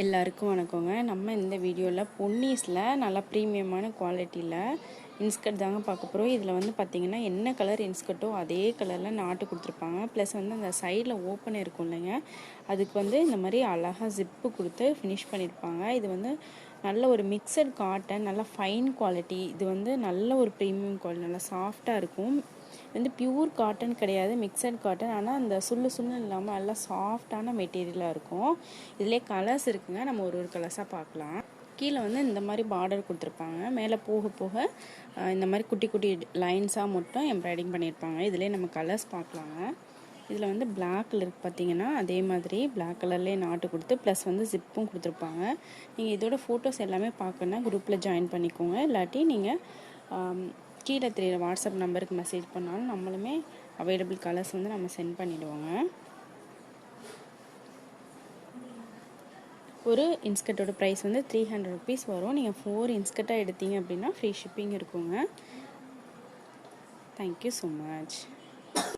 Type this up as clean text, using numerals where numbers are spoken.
எல்லாருக்கும் வணக்கங்க. நம்ம இந்த வீடியோவில் பொன்னீஸில் நல்லா ப்ரீமியமான குவாலிட்டியில் இன்ஸ்கர்ட் தாங்க பார்க்க போகிறோம். இதில் வந்து பார்த்திங்கன்னா என்ன கலர் இன்ஸ்கர்ட்டோ அதே கலரில் நாட்டு கொடுத்துருப்பாங்க. ப்ளஸ் வந்து அந்த சைடில் ஓப்பன் இருக்கும் இல்லைங்க, அதுக்கு வந்து இந்த மாதிரி அழகாக ஜிப்பு கொடுத்து ஃபினிஷ் பண்ணியிருப்பாங்க. இது வந்து நல்ல ஒரு மிக்சட் காட்டன், நல்லா ஃபைன் குவாலிட்டி. இது வந்து நல்ல ஒரு ப்ரீமியம் குவாலிட்டி, நல்லா சாஃப்டாக இருக்கும். வந்து பியூர் காட்டன் கிடையாது, மிக்சட் காட்டன். ஆனால் அந்த சுள்ளு இல்லாமல் நல்லா சாஃப்டான மெட்டீரியலாக இருக்கும். இதிலே கலர்ஸ் இருக்குங்க, நம்ம ஒரு கலர்ஸாக பார்க்கலாம். கீழே வந்து இந்த மாதிரி பார்டர் கொடுத்துருப்பாங்க. மேலே போக போக இந்த மாதிரி குட்டி குட்டி லைன்ஸாக மட்டும் எம்ப்ராய்டிங் பண்ணியிருப்பாங்க. இதிலே நம்ம கலர்ஸ் பார்க்கலாங்க. இதில் வந்து பிளாக் கலர் பார்த்தீங்கன்னா அதே மாதிரி பிளாக் கலர்லேயே நாட்டு கொடுத்து ப்ளஸ் வந்து ஜிப்பும் கொடுத்துருப்பாங்க. நீங்கள் இதோட ஃபோட்டோஸ் எல்லாமே பார்க்கணுன்னா குரூப்பில் ஜாயின் பண்ணிக்கோங்க. இல்லாட்டி நீங்கள் கீழே தெரியுற வாட்ஸ்அப் நம்பருக்கு மெசேஜ் பண்ணாலும் நம்மளுமே அவைலபிள் கலர்ஸ் வந்து நம்ம சென்ட் பண்ணிவிடுவோங்க. ஒரு இன்ஸ்கர்ட்டோட ப்ரைஸ் வந்து 300 rupees வரும். நீங்கள் 4 இன்ஸ்கர்ட்டாக எடுத்தீங்க அப்படின்னா ஃப்ரீ ஷிப்பிங் இருக்குங்க. Thank you so much.